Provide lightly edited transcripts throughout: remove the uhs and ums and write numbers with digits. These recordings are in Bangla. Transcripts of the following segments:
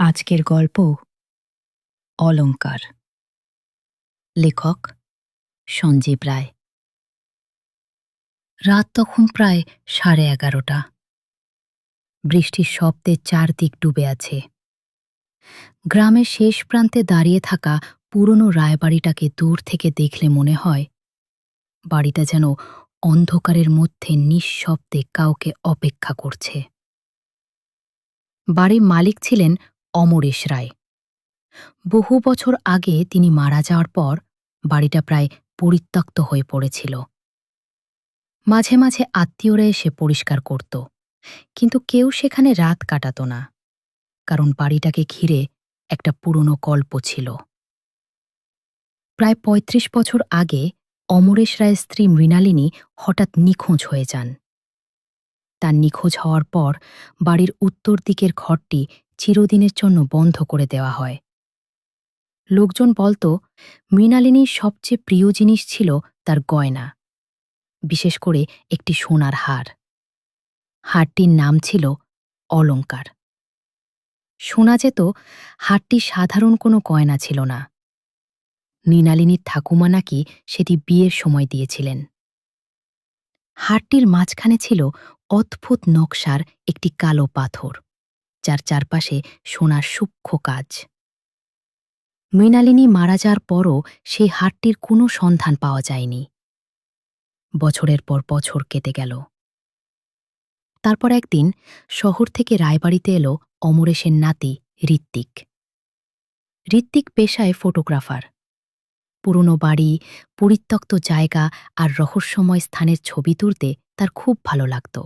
আজকের গল্প অলংকার। লেখক সঞ্জীব রায়। রাত তখন প্রায় 11:30। বৃষ্টির শব্দে চারদিক ডুবে আছে। গ্রামের শেষ প্রান্তে দাঁড়িয়ে থাকা পুরনো রায়বাড়িটাকে দূর থেকে দেখলে মনে হয় বাড়িটা যেন অন্ধকারের মধ্যে নিঃশব্দে কাউকে অপেক্ষা করছে। বাড়ির মালিক ছিলেন অমরেশ রায়। বহু বছর আগে তিনি মারা যাওয়ার পর বাড়িটা প্রায় পরিত্যক্ত হয়ে পড়েছিল। মাঝে মাঝে আত্মীয়রা এসে পরিষ্কার করত, কিন্তু কেউ সেখানে রাত কাটাত না, কারণ বাড়িটাকে ঘিরে একটা পুরনো গল্প ছিল। প্রায় ৩৫ বছর আগে অমরেশ রায়ের স্ত্রী মৃণালিনী হঠাৎ নিখোঁজ হয়ে যান। তার নিখোঁজ হওয়ার পর বাড়ির উত্তর দিকের ঘরটি চিরদিনের জন্য বন্ধ করে দেওয়া হয়। লোকজন বলত মৃণালিনীর সবচেয়ে প্রিয় জিনিস ছিল তার গয়না, বিশেষ করে একটি সোনার হার। হারটির নাম ছিল অলংকার। শোনা যেত হারটি সাধারণ কোনো গয়না ছিল না। মৃণালিনীর ঠাকুমা নাকি সেটি বিয়ের সময় দিয়েছিলেন। হারটির মাঝখানে ছিল অদ্ভুত নকশার একটি কালো পাথর, যার চারপাশে সোনার সূক্ষ্ম কাজ। মৃণালিনী মারা যাওয়ার পরও সেই হারটির কোনো সন্ধান পাওয়া যায়নি। বছরের পর বছর কেটে গেল। তারপর একদিন শহর থেকে রায়বাড়িতে এলো অমরেশের নাতি ঋত্বিক। ঋত্বিক পেশায় ফটোগ্রাফার। পুরনো বাড়ি, পরিত্যক্ত জায়গা আর রহস্যময় স্থানের ছবি তুলতে তার খুব ভালো লাগত।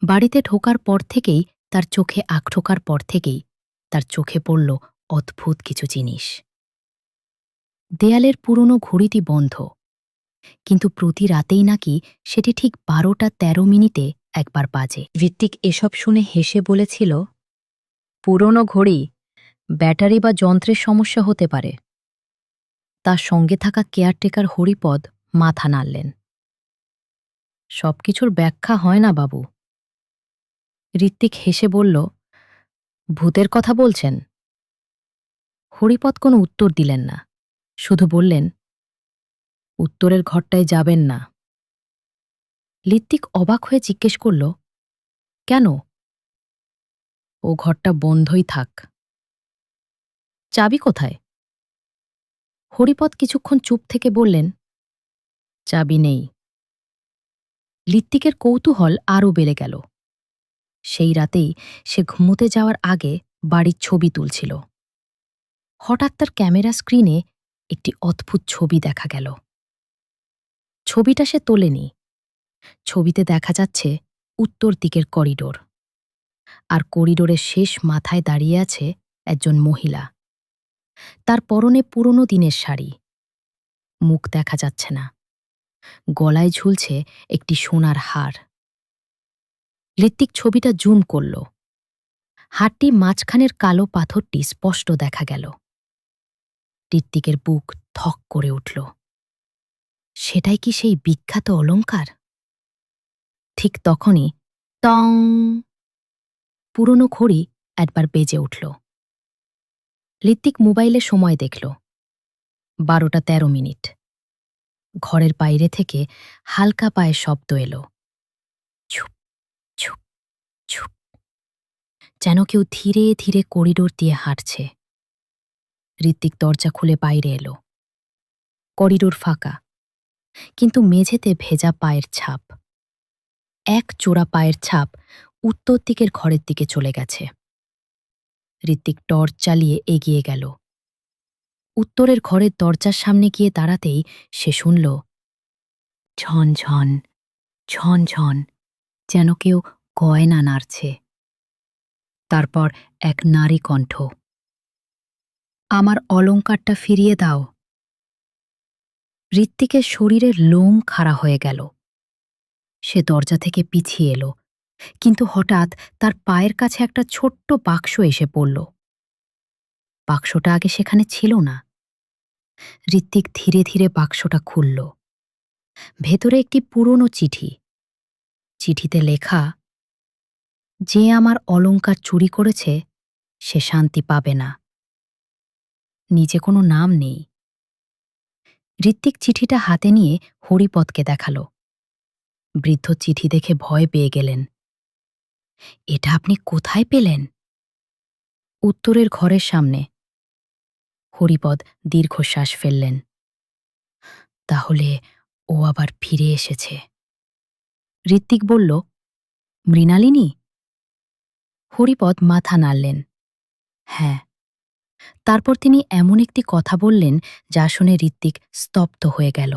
বাড়িতে ঢোকার পর থেকেই তার চোখে আঁখ ঢোকার পর থেকেই তার চোখে পড়ল অদ্ভুত কিছু জিনিস। দেয়ালের পুরনো ঘড়িটি বন্ধ, কিন্তু প্রতি রাতেই নাকি সেটি ঠিক 12:13 একবার বাজে। ঋত্বিক এসব শুনে হেসে বলেছিল, পুরনো ঘড়ি, ব্যাটারি বা যন্ত্রের সমস্যা হতে পারে। তার সঙ্গে থাকা কেয়ারটেকার হরিপদ মাথা নাড়লেন। সবকিছুর ব্যাখ্যা হয় না বাবু। ঋত্বিক হেসে বলল, ভূতের কথা বলছেন? হরিপদ কোনো উত্তর দিলেন না, শুধু বললেন, উত্তরের ঘরটায় যাবেন না। ঋত্বিক অবাক হয়ে জিজ্ঞেস করল, কেন? ও ঘরটা বন্ধই থাক। চাবি কোথায়? হরিপদ কিছুক্ষণ চুপ থেকে বললেন, চাবি নেই। ঋত্বিকের কৌতূহল আরও বেড়ে গেল। সেই রাতেই সে ঘুমোতে যাওয়ার আগে বাড়ির ছবি তুলছিল। হঠাৎ তার ক্যামেরা স্ক্রিনে একটি অদ্ভুত ছবি দেখা গেল। ছবিটা সে তোলেনি। ছবিতে দেখা যাচ্ছে উত্তর দিকের করিডোর, আর করিডোরের শেষ মাথায় দাঁড়িয়ে আছে একজন মহিলা। তার পরনে পুরনো দিনের শাড়ি, মুখ দেখা যাচ্ছে না। গলায় ঝুলছে একটি সোনার হার। ঋত্বিক ছবিটা জুম করল। হারটির মাঝখানের কালো পাথরটি স্পষ্ট দেখা গেল। ঋত্বিকের বুক ধক করে উঠল। সেটাই কি সেই বিখ্যাত অলংকার? ঠিক তখনই টং! পুরনো ঘড়ি একবার বেজে উঠল। ঋত্বিক মোবাইলে সময় দেখল, 12:13। ঘরের বাইরে থেকে হালকা পায়ের শব্দ এলো, ছুপ ছুপ ছুপ, যেন কেউ ধীরে ধীরে করিডোর দিয়ে হাঁটছে। ঋত্বিক দরজা খুলে বাইরে এলো। করিডোর ফাঁকা, কিন্তু মেঝেতে ভেজা পায়ের ছাপ। এক চোরা পায়ের ছাপ উত্তর দিকের ঘরের দিকে চলে গেছে। ঋত্বিক টর্চ চালিয়ে এগিয়ে গেল। উত্তরের ঘরের দরজার সামনে গিয়ে দাঁড়াতেই সে শুনল ঝনঝন ঝনঝন, যেন কেউ গয়না নাড়ছে। তারপর এক নারী কণ্ঠ, আমার অলংকারটা ফিরিয়ে দাও। ঋত্বিকের শরীরের লোম খাড়া হয়ে গেল। সে দরজা থেকে পিছিয়ে এলো, কিন্তু হঠাৎ তার পায়ের কাছে একটা ছোট্ট বাক্স এসে পড়ল। বাক্সটা আগে সেখানে ছিল না। ঋত্বিক ধীরে ধীরে বাক্সটা খুলল। ভেতরে একটি পুরনো চিঠি। চিঠিতে লেখা, যে আমার অলংকার চুরি করেছে সে শান্তি পাবে না। নিচে কোনো নাম নেই। ঋত্বিক চিঠিটা হাতে নিয়ে হরিপদকে দেখাল। বৃদ্ধ চিঠি দেখে ভয় পেয়ে গেলেন। এটা আপনি কোথায় পেলেন? উত্তরের ঘরের সামনে। হরিপদ দীর্ঘশ্বাস ফেললেন। তাহলে ও আবার ফিরে এসেছে। ঋত্বিক বলল, মৃণালিনী? হরিপদ মাথা নাড়লেন। হ্যাঁ। তারপর তিনি এমন একটি কথা বললেন যা শুনে ঋত্বিক স্তব্ধ হয়ে গেল।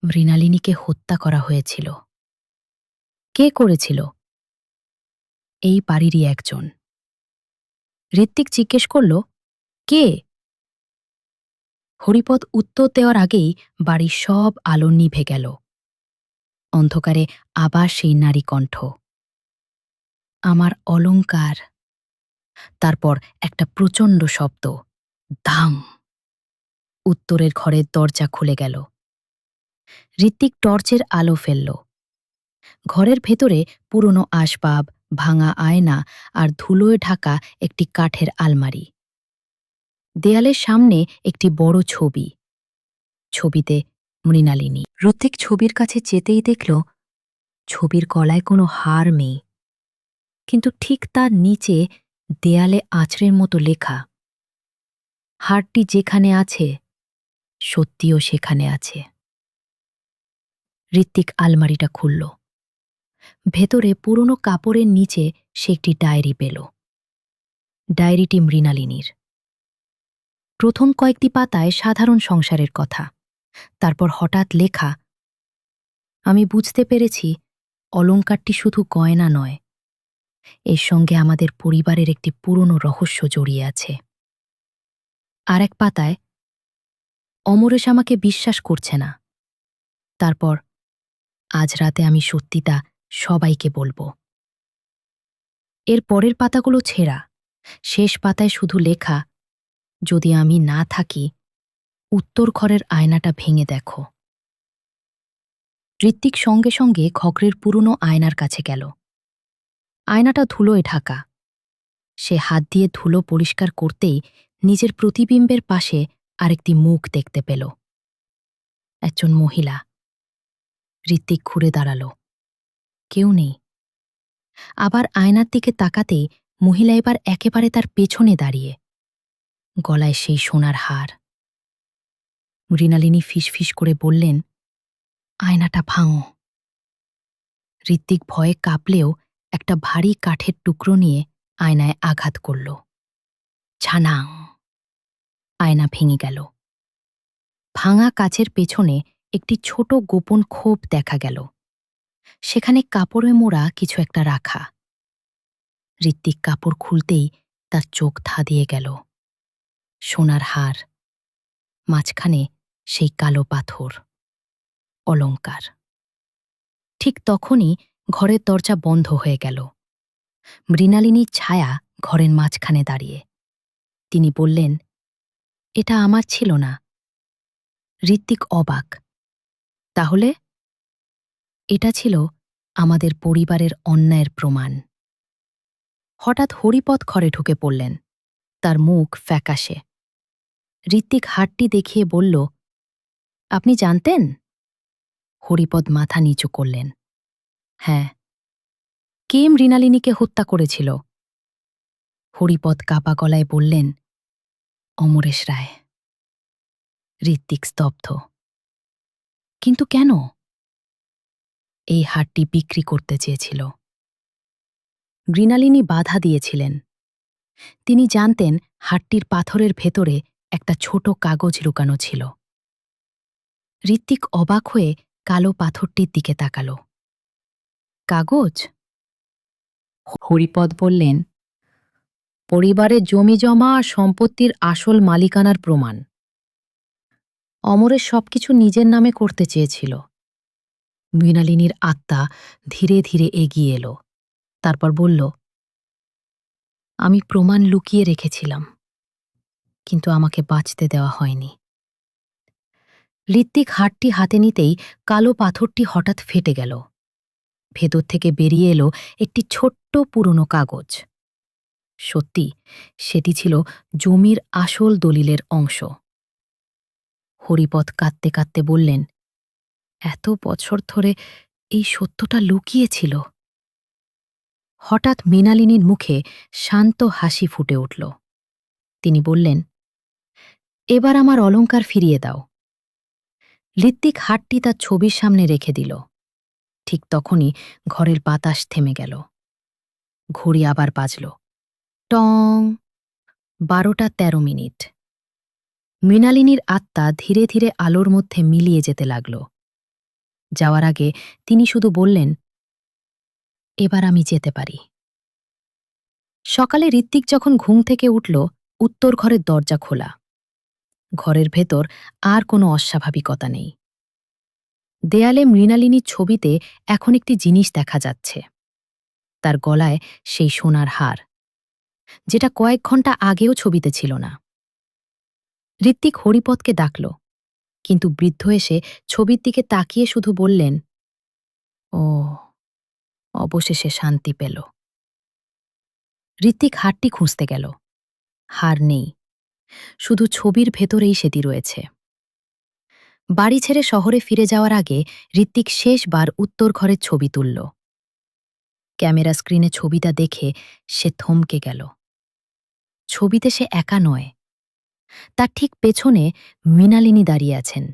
মৃণালিনীকে হত্যা করা হয়েছিল। কে করেছিল? এই বাড়িরই একজন। ঋত্বিক জিজ্ঞেস করল, কে? হরিপদ উত্তর দেওয়ার আগেই বাড়ির সব আলো নিভে গেল। অন্ধকারে আবার সেই নারী কণ্ঠ। আমার অলংকার। তারপর একটা প্রচণ্ড শব্দ, ধাম। উত্তরের ঘরের দরজা খুলে গেল। ঋত্বিক টর্চের আলো ফেলল। ঘরের ভেতরে পুরনো আসবাব, ভাঙা আয়না আর ধুলোয় ঢাকা একটি কাঠের আলমারি। দেয়ালের সামনে একটি বড় ছবি। ছবিতে মৃণালিনী। ঋত্বিক ছবির কাছে যেতেই দেখল ছবির গলায় কোনো হার নেই, কিন্তু ঠিক তার নিচে দেয়ালে আঁচড়ের মতো লেখা, হারটি যেখানে আছে সত্যিও সেখানে আছে। ঋত্বিক আলমারিটা খুলল। ভেতরে পুরনো কাপড়ের নিচে সে একটি ডায়েরি পেল। ডায়েরিটি মৃণালিনীর। প্রথম কয়েকটি পাতায় সাধারণ সংসারের কথা, তারপর হঠাৎ লেখা, আমি বুঝতে পেরেছি অলংকারটি শুধু গয়না নয়, এর সঙ্গে আমাদের পরিবারের একটি পুরনো রহস্য জড়িয়ে আছে। আর এক পাতায়, অমরেশ আমাকে বিশ্বাস করছে না, তারপর আজ রাতে আমি সত্যিটা সবাইকে বলবো। এর পরের পাতাগুলো ছেঁড়া, শেষ পাতায় শুধু লেখা, যদি আমি না থাকি উত্তর ঘরের আয়নাটা ভেঙে দেখো। ঋত্বিক সঙ্গে সঙ্গে ঘরের পুরনো আয়নার কাছে গেল। আয়নাটা ধুলোয় ঢাকা। সে হাত দিয়ে ধুলো পরিষ্কার করতেই নিজের প্রতিবিম্বের পাশে আরেকটি মুখ দেখতে পেল। একজন মহিলা। ঋত্বিক ঘুরে দাঁড়াল। কেউ নেই। আবার আয়নার দিকে তাকাতেই মহিলা এবার একেবারে তার পেছনে দাঁড়িয়ে, গলায় সেই সোনার হার। মৃণালিনী ফিসফিস করে বললেন, আয়নাটা ভাঙো। ঋত্বিক ভয়ে কাঁপলেও একটা ভারী কাঠের টুকরো নিয়ে আয়নায় আঘাত করল। ছানাং! আয়না ভেঙে গেল। ভাঙা কাচের পেছনে একটি ছোট গোপন খোপ দেখা গেল। সেখানে কাপড়ে মোড়া কিছু একটা রাখা। ঋত্বিক কাপড় খুলতেই তার চোখ ধাঁধিয়ে গেল। সোনার হার, মাঝখানে সেই কালো পাথর, অলংকার। ঠিক তখনই ঘরের দরজা বন্ধ হয়ে গেল। মৃণালিনীর ছায়া ঘরের মাঝখানে দাঁড়িয়ে। তিনি বললেন, এটা আমার ছিল না। ঋত্বিক অবাক। তাহলে? এটা ছিল আমাদের পরিবারের অন্যায়ের প্রমাণ। হঠাৎ হরিপদ ঘরে ঢুকে পড়লেন। তার মুখ ফ্যাকাশে। ঋত্বিক হাতটি দেখিয়ে বলল, আপনি জানতেন? হরিপদ মাথা নিচু করলেন। হ্যাঁ। কে মৃণালিনীকে হত্যা করেছিল? হরিপদ কাপা গলায় বললেন, অমরেশ রায়। ঋত্বিক স্তব্ধ। কিন্তু কেন? এই হারটি বিক্রি করতে চেয়েছিল। মৃণালিনী বাধা দিয়েছিলেন। তিনি জানতেন হারটির পাথরের ভেতরে একটা ছোট কাগজ লুকানো ছিল। ঋত্বিক অবাক হয়ে কালো পাথরটির দিকে তাকাল। কাগজ? হরিপদ বললেন, পরিবারের জমিজমা আর সম্পত্তির আসল মালিকানার প্রমাণ। অমরের সবকিছু নিজের নামে করতে চেয়েছিল। মৃণালিনীর আত্মা ধীরে ধীরে এগিয়ে এলো। তারপর বলল, আমি প্রমাণ লুকিয়ে রেখেছিলাম, কিন্তু আমাকে বাঁচতে দেওয়া হয়নি। ঋত্বিক হাতটি হাতে নিতেই কালো পাথরটি হঠাৎ ফেটে গেল। ভেতর থেকে বেরিয়ে এলো একটি ছোট্ট পুরনো কাগজ। সত্যি সেটি ছিল জমির আসল দলিলের অংশ। হরিপদ কাঁদতে কাঁদতে বললেন, এত বছর ধরে এই সত্যটা লুকিয়ে ছিল। হঠাৎ মৃণালিনীর মুখে শান্ত হাসি ফুটে উঠল। তিনি বললেন, এবার আমার অলংকার ফিরিয়ে দাও। ঋত্বিক হাতটি তার ছবির সামনে রেখে দিল। ঠিক তখনই ঘরের বাতাস থেমে গেল। ঘড়ি আবার বাজল। টং। 12:13। মৃণালিনীর আত্মা ধীরে ধীরে আলোর মধ্যে মিলিয়ে যেতে লাগল। যাওয়ার আগে তিনি শুধু বললেন, এবার আমি যেতে পারি। সকালে ঋত্বিক যখন ঘুম থেকে উঠল, উত্তর ঘরের দরজা খোলা। ঘরের ভেতর আর কোনো অস্বাভাবিকতা নেই। দেয়ালে মৃণালিনীর ছবিতে এখন একটি জিনিস দেখা যাচ্ছে। তার গলায় সেই সোনার হার, যেটা কয়েক ঘন্টা আগেও ছবিতে ছিল না। ঋত্বিক হরিপদকে ডাকল, কিন্তু বৃদ্ধ এসে ছবির দিকে তাকিয়ে শুধু বললেন, ও, অবশেষে শান্তি পেল। ঋত্বিক হারটি খুঁজতে গেল। হার নেই, শুধু ছবির ভেতরেই সেটি রয়েছে। বাড়ি ছেড়ে শহরে ফিরে যাওয়ার আগে ঋত্বিক শেষবার উত্তর ঘরের ছবি তুলল। ক্যামেরা স্ক্রিনে ছবিটা দেখে সে থমকে গেল। ছবিতে সে একা নয়, তার ঠিক পেছনে মৃণালিনী দাঁড়িয়ে আছেন।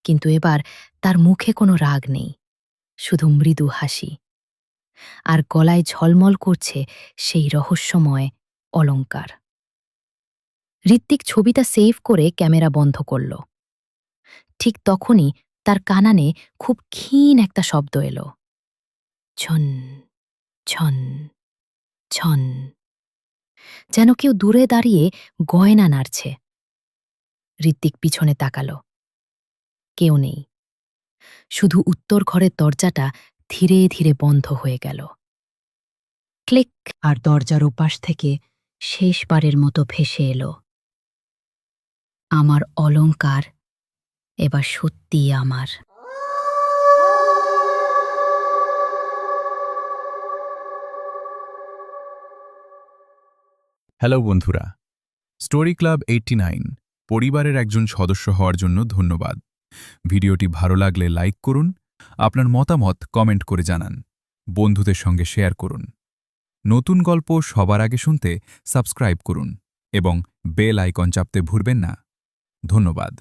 কিন্তু এবার তার মুখে কোনো রাগ নেই, শুধু মৃদু হাসি। আর গলায় ঝলমল করছে সেই রহস্যময় অলংকার। ঋত্বিক ছবিটা সেভ করে ক্যামেরা বন্ধ করল। ঠিক তখনই তার কানানে খুব ক্ষীণ একটা শব্দ এলো। ছন, ছন, ছন। যেন কেউ দূরে দাঁড়িয়ে গয়না নাড়ছে। ঋত্বিক পিছনে তাকাল। কেউ নেই, শুধু উত্তর ঘরের দরজাটা ধীরে ধীরে বন্ধ হয়ে গেল। ক্লিক, আর দরজার ওপাশ থেকে শেষবারের মতো ভেসে এলো, আমার অলংকার এবার সত্যিই আমার। হ্যালো বন্ধুরা, স্টোরি ক্লাব 89 পরিবারের একজন সদস্য হওয়ার জন্য ধন্যবাদ। ভিডিওটি ভালো লাগলে লাইক করুন, আপনার মতামত কমেন্ট করে জানান, বন্ধুদের সঙ্গে শেয়ার করুন। নতুন গল্প সবার আগে শুনতে সাবস্ক্রাইব করুন এবং বেল আইকন চাপতে ভুলবেন না। ধন্যবাদ।